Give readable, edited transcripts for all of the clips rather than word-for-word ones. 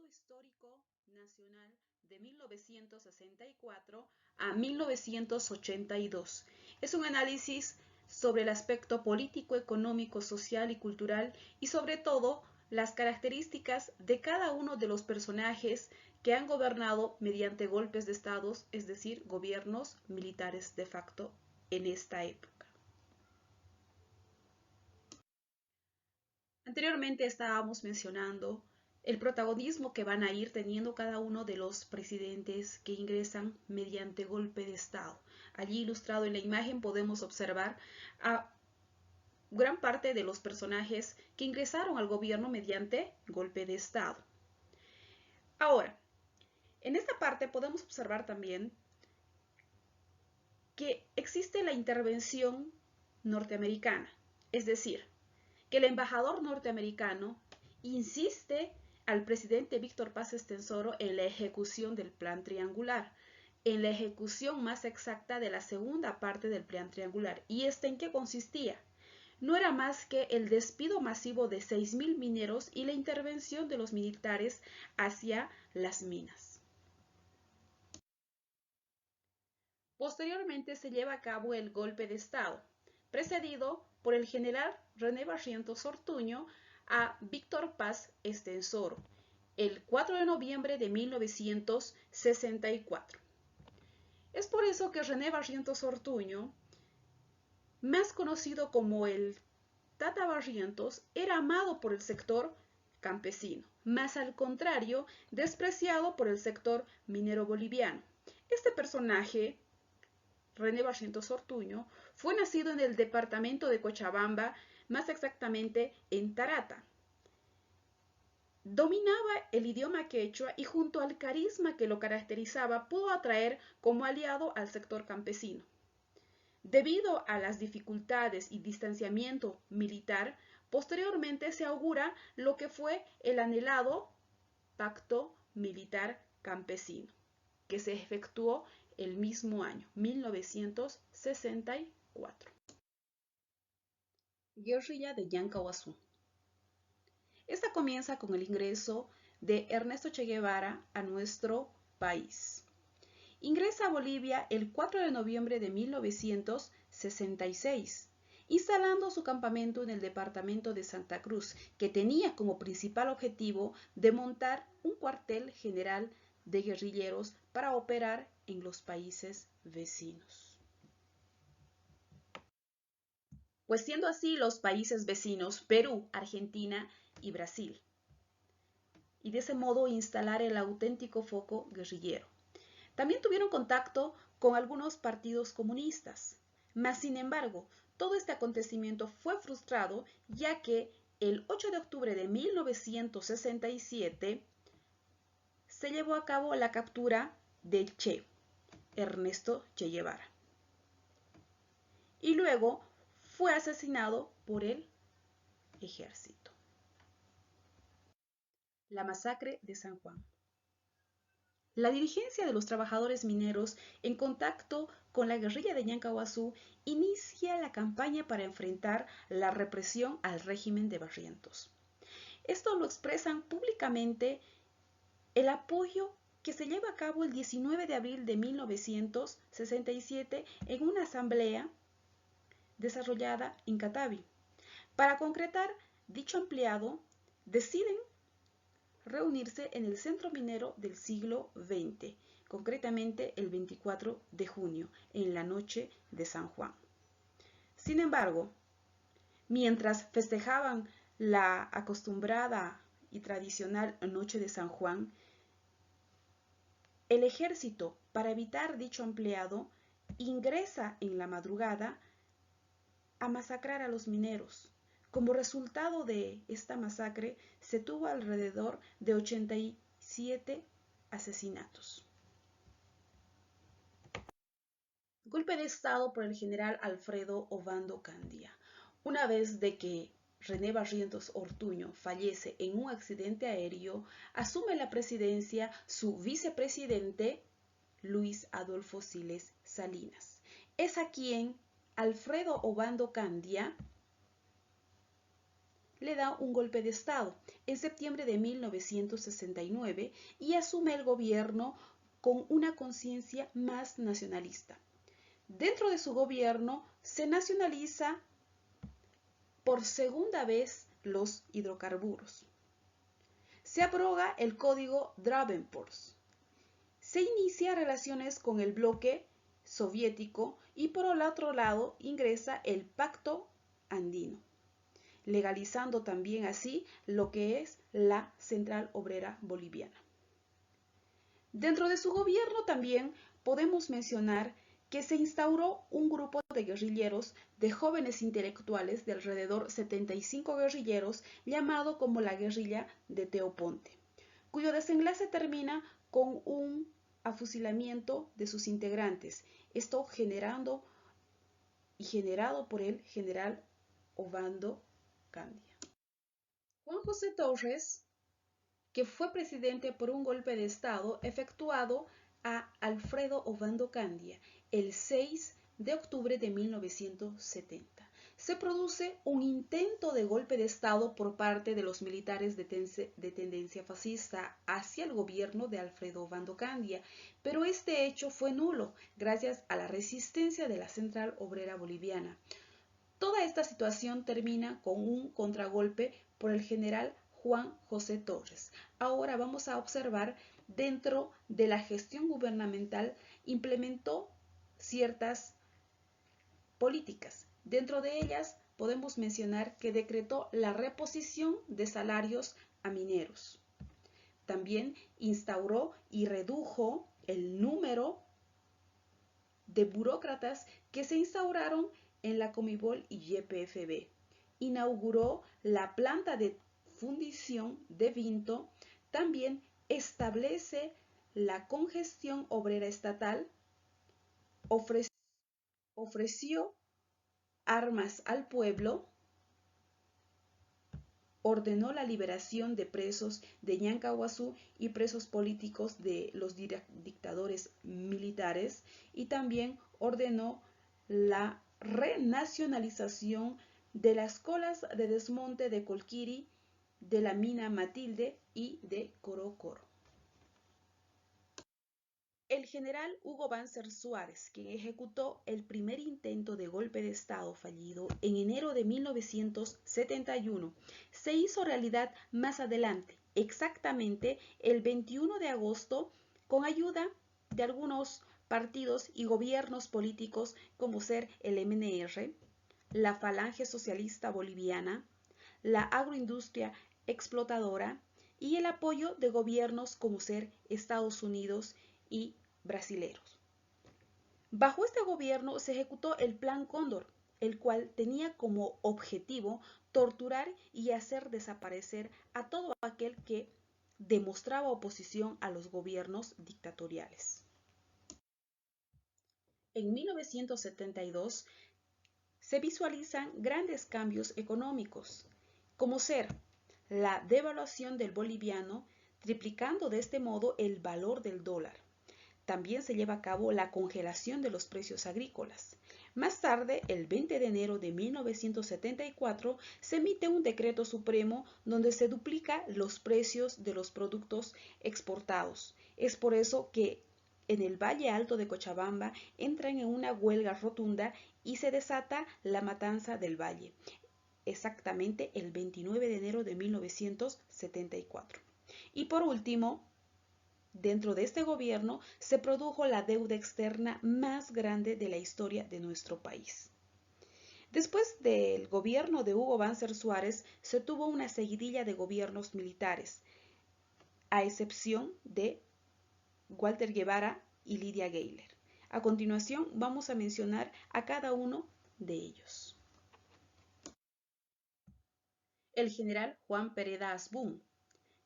histórico nacional de 1964 a 1982. Es un análisis sobre el aspecto político, económico, social y cultural y sobre todo las características de cada uno de los personajes que han gobernado mediante golpes de estados, es decir, gobiernos militares de facto en esta época. Anteriormente estábamos mencionando el protagonismo que van a ir teniendo cada uno de los presidentes que ingresan mediante golpe de Estado. Allí ilustrado en la imagen podemos observar a gran parte de los personajes que ingresaron al gobierno mediante golpe de Estado. Ahora, en esta parte podemos observar también que existe la intervención norteamericana, es decir, que el embajador norteamericano insiste al presidente Víctor Paz Estenssoro en la ejecución del Plan Triangular, en la ejecución más exacta de la segunda parte del Plan Triangular. ¿Y esta en qué consistía? No era más que el despido masivo de 6.000 mineros y la intervención de los militares hacia las minas. Posteriormente se lleva a cabo el golpe de Estado, precedido por el general René Barrientos Ortuño a Víctor Paz Estenssoro, el 4 de noviembre de 1964. Es por eso que René Barrientos Ortuño, más conocido como el Tata Barrientos, era amado por el sector campesino, más al contrario, despreciado por el sector minero boliviano. Este personaje, René Barrientos Ortuño, fue nacido en el departamento de Cochabamba, más exactamente en Tarata. Dominaba el idioma quechua y junto al carisma que lo caracterizaba pudo atraer como aliado al sector campesino. Debido a las dificultades y distanciamiento militar, posteriormente se augura lo que fue el anhelado Pacto Militar Campesino, que se efectuó el mismo año, 1964. Guerrilla de Yancahuazú. Esta comienza con el ingreso de Ernesto Che Guevara a nuestro país. Ingresa a Bolivia el 4 de noviembre de 1966, instalando su campamento en el departamento de Santa Cruz, que tenía como principal objetivo de montar un cuartel general de guerrilleros para operar en los países vecinos. Pues siendo así los países vecinos Perú, Argentina y Brasil, y de ese modo instalar el auténtico foco guerrillero. También tuvieron contacto con algunos partidos comunistas, mas sin embargo, todo este acontecimiento fue frustrado ya que el 8 de octubre de 1967 se llevó a cabo la captura del Che, Ernesto Che Guevara, y luego fue asesinado por el ejército. La masacre de San Juan. La dirigencia de los trabajadores mineros, en contacto con la guerrilla de Yancahuazú, inicia la campaña para enfrentar la represión al régimen de Barrientos. Esto lo expresan públicamente el apoyo que se lleva a cabo el 19 de abril de 1967 en una asamblea desarrollada en Catavi. Para concretar dicho ampliado, deciden reunirse en el centro minero del siglo XX, concretamente el 24 de junio, en la noche de San Juan. Sin embargo, mientras festejaban la acostumbrada y tradicional noche de San Juan, el ejército, para evitar dicho ampliado, ingresa en la madrugada a masacrar a los mineros. Como resultado de esta masacre, se tuvo alrededor de 87 asesinatos. Golpe de Estado por el general Alfredo Obando Candia. Una vez de que René Barrientos Ortuño fallece en un accidente aéreo, asume la presidencia su vicepresidente Luis Adolfo Siles Salinas. Es a quien Alfredo Obando Candia le da un golpe de Estado en septiembre de 1969 y asume el gobierno con una conciencia más nacionalista. Dentro de su gobierno se nacionaliza por segunda vez los hidrocarburos. Se abroga el Código Davenport. Se inicia relaciones con el bloque soviético y por el otro lado ingresa el Pacto Andino, legalizando también así lo que es la Central Obrera Boliviana. Dentro de su gobierno también podemos mencionar que se instauró un grupo de guerrilleros, de jóvenes intelectuales, de alrededor 75 guerrilleros, llamado como la guerrilla de Teoponte, cuyo desenlace termina con un afusilamiento de sus integrantes, esto generado por el general Ovando Candia. Juan José Torres, que fue presidente por un golpe de Estado efectuado a Alfredo Ovando Candia el 6 de octubre de 1970. Se produce un intento de golpe de Estado por parte de los militares de tendencia fascista hacia el gobierno de Alfredo Ovando Candia, pero este hecho fue nulo gracias a la resistencia de la Central Obrera Boliviana. Toda esta situación termina con un contragolpe por el general Juan José Torres. Ahora vamos a observar dentro de la gestión gubernamental implementó ciertas políticas. Dentro de ellas podemos mencionar que decretó la reposición de salarios a mineros. También instauró y redujo el número de burócratas que se instauraron en la Comibol y YPFB. Inauguró la planta de fundición de Vinto. También establece la congestión obrera estatal. Ofreció armas al pueblo. Ordenó la liberación de presos de Ñancahuazú y presos políticos de los dictadores militares y también ordenó la renacionalización de las colas de desmonte de Colquiri, de la mina Matilde y de Corocoro. El general Hugo Banzer Suárez, quien ejecutó el primer intento de golpe de Estado fallido en enero de 1971, se hizo realidad más adelante, exactamente el 21 de agosto, con ayuda de algunos partidos y gobiernos políticos como ser el MNR, la Falange Socialista Boliviana, la agroindustria explotadora y el apoyo de gobiernos como ser Estados Unidos y brasileros. Bajo este gobierno se ejecutó el Plan Cóndor, el cual tenía como objetivo torturar y hacer desaparecer a todo aquel que demostraba oposición a los gobiernos dictatoriales. En 1972 se visualizan grandes cambios económicos, como ser la devaluación del boliviano, triplicando de este modo el valor del dólar. También se lleva a cabo la congelación de los precios agrícolas. Más tarde, el 20 de enero de 1974, se emite un decreto supremo donde se duplica los precios de los productos exportados. Es por eso que en el Valle Alto de Cochabamba entran en una huelga rotunda y se desata la matanza del Valle, exactamente el 29 de enero de 1974. Y por último, dentro de este gobierno se produjo la deuda externa más grande de la historia de nuestro país. Después del gobierno de Hugo Banzer Suárez se tuvo una seguidilla de gobiernos militares, a excepción de Walter Guevara y Lidia Gayler. A continuación vamos a mencionar a cada uno de ellos. El general Juan Pereda Asbun,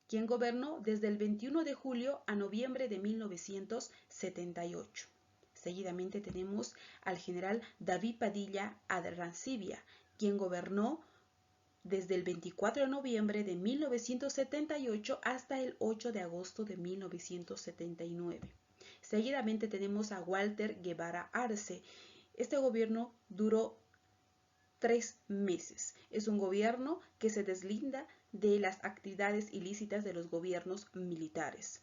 quien gobernó desde el 21 de julio a noviembre de 1978. Seguidamente tenemos al general David Padilla Adrancibia, quien gobernó desde el 24 de noviembre de 1978 hasta el 8 de agosto de 1979. Seguidamente tenemos a Walter Guevara Arce. Este gobierno duró 3 meses. Es un gobierno que se deslinda de las actividades ilícitas de los gobiernos militares.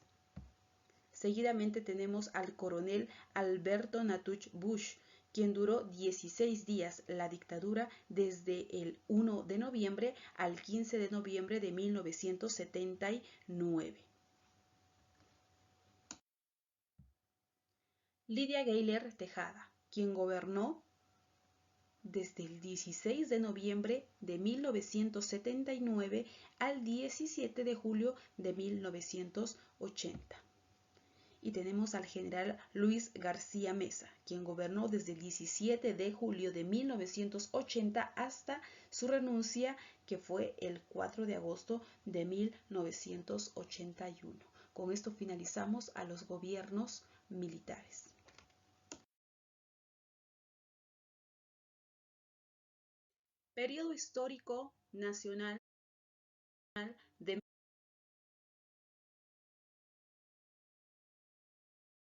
Seguidamente tenemos al coronel Alberto Natusch Busch, quien duró 16 días la dictadura desde el 1 de noviembre al 15 de noviembre de 1979. Lidia Gayler Tejada, quien gobernó desde el 16 de noviembre de 1979 al 17 de julio de 1980. Y tenemos al general Luis García Meza, quien gobernó desde el 17 de julio de 1980 hasta su renuncia, que fue el 4 de agosto de 1981. Con esto finalizamos a los gobiernos militares. Periodo histórico nacional de